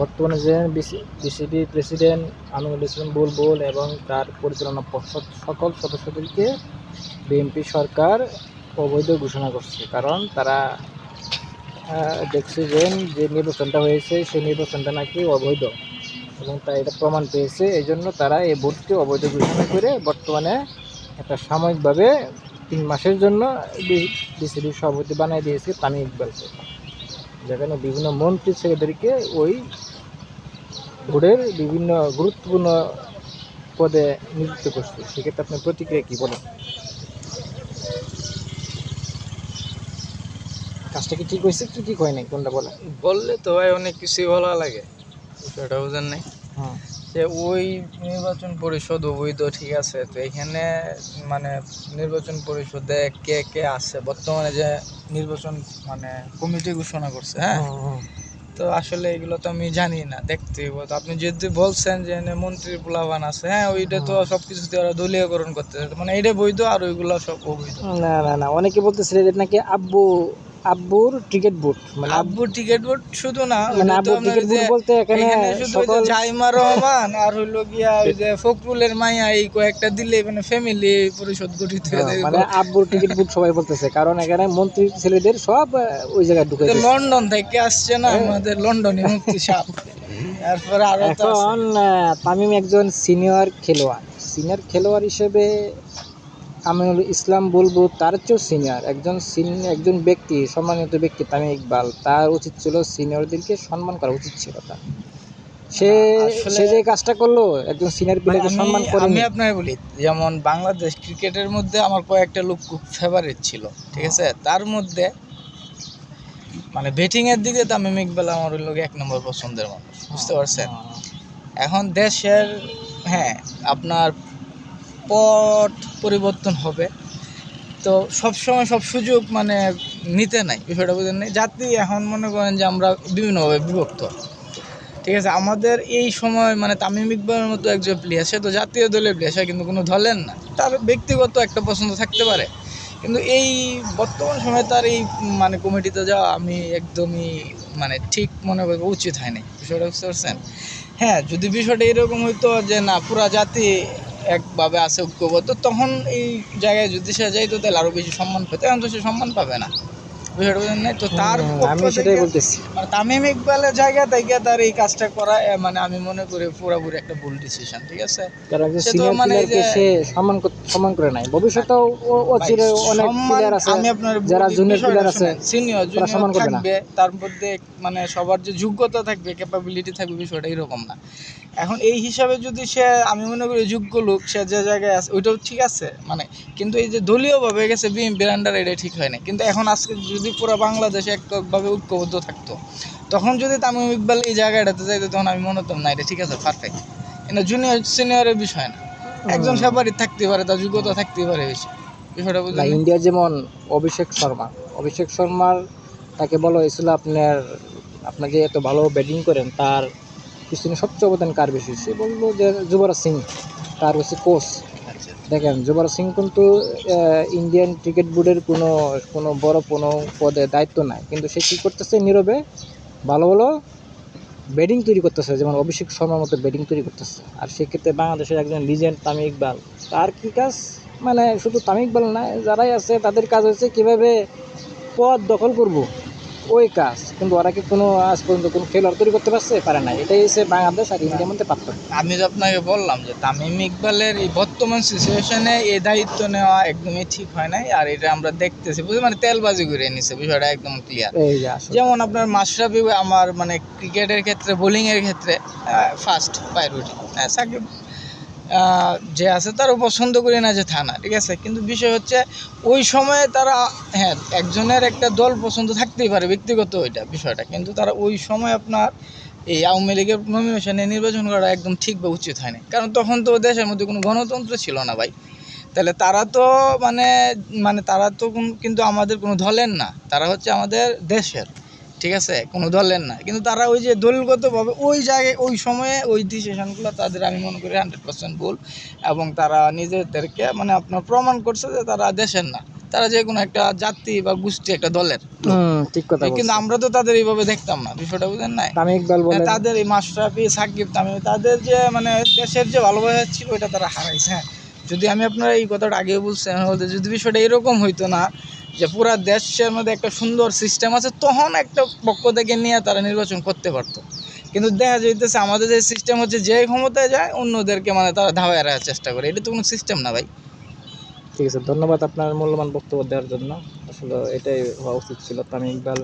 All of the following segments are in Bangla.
বর্তমানে যে বিসিবি প্রেসিডেন্ট আমিনুল ইসলাম বুলবুল এবং তার পরিচালনা পর্ষদ সকল সদস্যদেরকে বিএনপি সরকার অবৈধ ঘোষণা করছে। কারণ তারা দেখছে যে নির্বাচনটা হয়েছে সেই নির্বাচনটা নাকি অবৈধ এবং তাই এটা প্রমাণ পেয়েছে। এই জন্য তারা এই ভোটকে অবৈধ ঘোষণা করে বর্তমানে একটা সাময়িকভাবে 3 মাসের জন্য বিসিবির সভাপতি বানিয়ে দিয়েছে তামিম ইকবালকে, যেখানে বিভিন্ন মন্ত্রী ছেলেদেরকে ওই ভোটের বিভিন্ন গুরুত্বপূর্ণ পদে নিযুক্ত করছে। সেক্ষেত্রে আপনার প্রতিক্রিয়া কী বলেন? কাজটা কি ঠিক হয়েছে কি ঠিক হয় নাই কোনটা বলেন? বললে তো ভাই অনেক কিছুই ভালো লাগে, বিষয়টা বুঝেন নাই যে ওই নির্বাচন পরিষদ অবৈধ, ঠিক আছে। তো এখানে মানে নির্বাচন পরিষদে কে কে আছে বর্তমানে যে নির্বাচন মানে কমিটি ঘোষণা করছে, হ্যাঁ, তো আসলে এগুলো তো আমি জানি না, দেখতে হইব। তো আপনি যদি বলছেন যে মন্ত্রীর পোলাপান আছে, হ্যাঁ, ওইটা তো সব কিছুতে ওরা দলীয়করণ করতেছে, মানে এটা বৈধ আর ওইগুলো সব অবৈধ। না, অনেকে বলতেছে এটা নাকি আব্বুর টিকিট বুট, মানে আব্বুর টিকিট বুট শুধু না, মানে আব্বুর টিকিট বুট বলতে এখানে শুধু জাইমা রহমান আর হইলো গিয়া ওই যে ফখরুলের মাইয়া এই কয়েকটা দিলে মানে ফ্যামিলি পরিষদ গঠিত হয়ে যায়। মানে আব্বুর টিকিট বুট সবাই বলতেছে, কারণ এখানে মন্ত্রী ছেলেদের সব ওই জায়গায় ঢুকে গেছে। লন্ডন থেকে আসছে না আমাদের লন্ডনে মুক্তি সাপ। তারপরে আরো এখন তামিম একজন সিনিয়র খেলোয়াড় হিসেবে আমিনুল ইসলাম বলবো তার চেয়েও সিনিয়র একজন ব্যক্তি, সম্মানিত ব্যক্তি তামিম ইকবাল। তার উচিত ছিল সিনিয়রদেরকে সম্মান করা উচিত ছিল তার। সে যে কাজটা করলো একজন সিনিয়র প্লেয়ারকে সম্মান করে। আমি আপনাকে বলি, যেমন বাংলাদেশ ক্রিকেটের মধ্যে আমার কয়েকটা লোক খুব ফেভারিট ছিল, ঠিক আছে। তার মধ্যে মানে ব্যাটিং এর দিকে তামিম ইকবাল আমার ওই লোক 1 নম্বর পছন্দের মানুষ, বুঝতে পারছেন। এখন দেশের, হ্যাঁ, আপনার পট পরিবর্তন হবে, তো সবসময় সব সুযোগ মানে নিতে নাই, বিষয়টা বুঝেন নাই। জাতি এখন মনে করেন যে আমরা বিভিন্নভাবে বিভক্ত, ঠিক আছে। আমাদের এই সময় মানে তামিম ইকবালের মতো একজন প্লেয়ার, সে তো জাতীয় দলের প্লেয়ার, সে কিন্তু কোনো দলের না। তার ব্যক্তিগত একটা পছন্দ থাকতে পারে, কিন্তু এই বর্তমান সময়ে তার এই মানে কমিটিতে যাওয়া আমি একদমই মানে ঠিক মনে করবো উচিত হয়নি, বিষয়টা বুঝতে পারছেন। হ্যাঁ, যদি বিষয়টা এরকম হইতো যে না পুরা জাতি একভাবে আছে ঐক্যবদ্ধ, তখন এই জায়গায় যদি সে যাইতো তাহলে আরও বেশি সম্মান পেত। এখন তো সে সম্মান পাবে না, বিষয়টা বুঝেন নাই। তো তার আমি সেটাই বলতেছি, মানে তামিম ইকবালের জায়গা থেকে তার এই কাজটা করা মানে আমি মনে করি পুরোপুরি একটা ভুল ডিসিশন, ঠিক আছে। কারণ সিনিয়র প্লেয়ারকে সে সম্মান করে নাই। ভবিষ্যতেও অচিরে অনেক প্লেয়ার আছে যারা জুনিয়র প্লেয়ার আছে, সিনিয়র সম্মান করবে না। থাকবে, তার মধ্যে মানে সবার যে যোগ্যতা থাকবে, ক্যাপাবিলিটি থাকবে, বিষয়টা এরকম না। এখন এই হিসাবে যদি সে, আমি মনে করি যোগ্য লোক, সে যে জায়গায় আছে ওইটাও ঠিক আছে মানে, কিন্তু এই যে দলীয়ভাবে গেছে বিএনপির আন্ডারে, এটা ঠিক হয় না। কিন্তু এখন আজকে যদি পুরো বাংলাদেশে এককভাবে ঐক্যবদ্ধ থাকতো, তখন যদি তামিম ইকবাল এই জায়গাটাতে যাইতো, তখন আমি মনে হতাম না এটা ঠিক আছে, পারফেক্ট। কিন্তু জুনিয়র সিনিয়রের বিষয় না, একজন ফেভারিট থাকতে পারে, তার যোগ্যতা থাকতে পারে বেশি, বিষয়টা বুঝলেন। ইন্ডিয়া যেমন অভিষেক শর্মার তাকে বলা হয়েছিল আপনার যে এত ভালো ব্যাটিং করেন তার পিছনে সবচেয়ে অবদান কার বেশি? সে বললো যে যুবরাজ সিং, তার হচ্ছে কোচ। দেখেন যুবরাজ সিং কিন্তু ইন্ডিয়ান ক্রিকেট বোর্ডের কোনো বড় কোনো পদে দায়িত্ব নাই, কিন্তু সে কী করতেছে, নীরবে ভালো ব্যাটিং তৈরি করতেছে, যেমন অভিষেক শর্মার মতো ব্যাটিং তৈরি করতেছে। আর সেক্ষেত্রে বাংলাদেশের একজন লিজেন্ড তামিম ইকবাল, তার কী কাজ? মানে শুধু তামিম ইকবাল না, যারাই আছে তাদের কাজ হচ্ছে কীভাবে পদ দখল করব, ওই কাজ। কিন্তু ওরা কি কোনো আজ পর্যন্ত কোনো খেলোয়াড় তৈরি করতে পারে না। এটাই হচ্ছে বাংলাদেশ আর ইন্ডিয়ার মধ্যে পার্থক্য। আমি তো আপনাকে বললাম যে তামিম ইকবালের এই বর্তমান সিচুয়েশনে এই দায়িত্ব নেওয়া একদমই ঠিক হয় নাই, আর এটা আমরা দেখতেছি, বুঝলি, মানে তেলবাজি করে নিছে, বিষয়টা একদম ক্লিয়ার। যেমন আপনার মাশরাফি আমার মানে ক্রিকেটের ক্ষেত্রে, বোলিংয়ের ক্ষেত্রে ফার্স্ট প্রায়োরিটি, সাকিব যে আছে তারও পছন্দ করি না যে থানা, ঠিক আছে। কিন্তু বিষয় হচ্ছে ওই সময়ে তারা, হ্যাঁ, একজনের একটা দল পছন্দ থাকতেই পারে ব্যক্তিগত ওইটা বিষয়টা, কিন্তু তারা ওই সময় আপনার এই আওয়ামী লীগের নমিনেশনে নির্বাচন করা একদম ঠিক বা উচিত হয়নি। কারণ তখন তো দেশের মধ্যে কোনো গণতন্ত্র ছিল না ভাই। তাহলে তারা তো তারা তো কিন্তু আমাদের কোনো দলের না, তারা হচ্ছে আমাদের দেশের, ঠিক আছে, কোনো দলের না। কিন্তু তারা ওই যে দলগতভাবে ওই জায়গায় ওই সময়ে ওই ডিসিশনগুলো তাদের আমি মনে করি 100% ভুল, এবং তারা নিজেদেরকে মানে আপনার প্রমাণ করছে যে তারা দেশের না। তারা যে কোনো একটা জাতি বা গোষ্ঠী একটা দলের, ঠিক কথা কিন্তু বলছেন। আমরা তো তাদের এইভাবে দেখতাম না, বিষয়টা বুঝেন নাই? তামিম ইকবাল বলেন, তাদের এই মাশরাফি, সাকিব, তামিম, তাদের যে মানে দেশের যে ভালোবাসা ছিল ওটা তারা হারাইছে। হ্যাঁ, যদি আমি আপনার এই কথাটা আগেও বলছি, বলতে যদি বিষয়টা এরকম হইতো না যে পুরা দেশের মধ্যে একটা সুন্দর সিস্টেম আছে, তখন একটা পক্ষ থেকে নিয়ে তারা নির্বাচন করতে পারতো। কিন্তু দেখা যাইতেছে আমাদের যে সিস্টেম হচ্ছে, যে ক্ষমতায় যায় অন্যদেরকে মানে তারা ধাওয়ায় রাখার চেষ্টা করে। এটা তো কোনো সিস্টেম না ভাই। ঠিক আছে, ধন্যবাদ আপনার মূল্যবান বক্তব্য দেওয়ার জন্য। আসলে এটাই হওয়া উচিত ছিল। তামিম ইকবাল,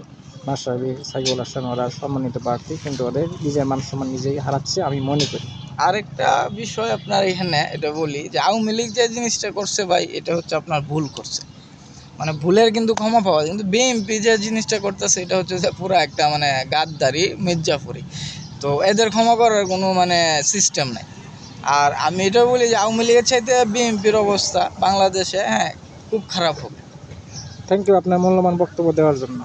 মাশরাফি, সাকিবুল হাসান ওরা সম্মানিত প্রার্থী, কিন্তু ওদের নিজের মান সম্মান নিজেই হারাচ্ছে আমি মনে করি। আরেকটা বিষয় আপনার এখানে এটা বলি যে আওয়ামী লীগ যে জিনিসটা করছে ভাই, এটা হচ্ছে আপনার ভুল করছে, মানে ভুলের কিন্তু ক্ষমা পাওয়া যায়। কিন্তু বিএনপি যে জিনিসটা করতেছে এটা হচ্ছে যে পুরো একটা মানে গাদ্দারি, মির্জাফরি। তো এদের ক্ষমা করার কোনো মানে সিস্টেম নাই। আর আমি এটা বলি যে আওয়ামী লীগের চাইতে বিএনপির অবস্থা বাংলাদেশে, হ্যাঁ, খুব খারাপ হবে। থ্যাংক ইউ আপনার মূল্যবান বক্তব্য দেওয়ার জন্য।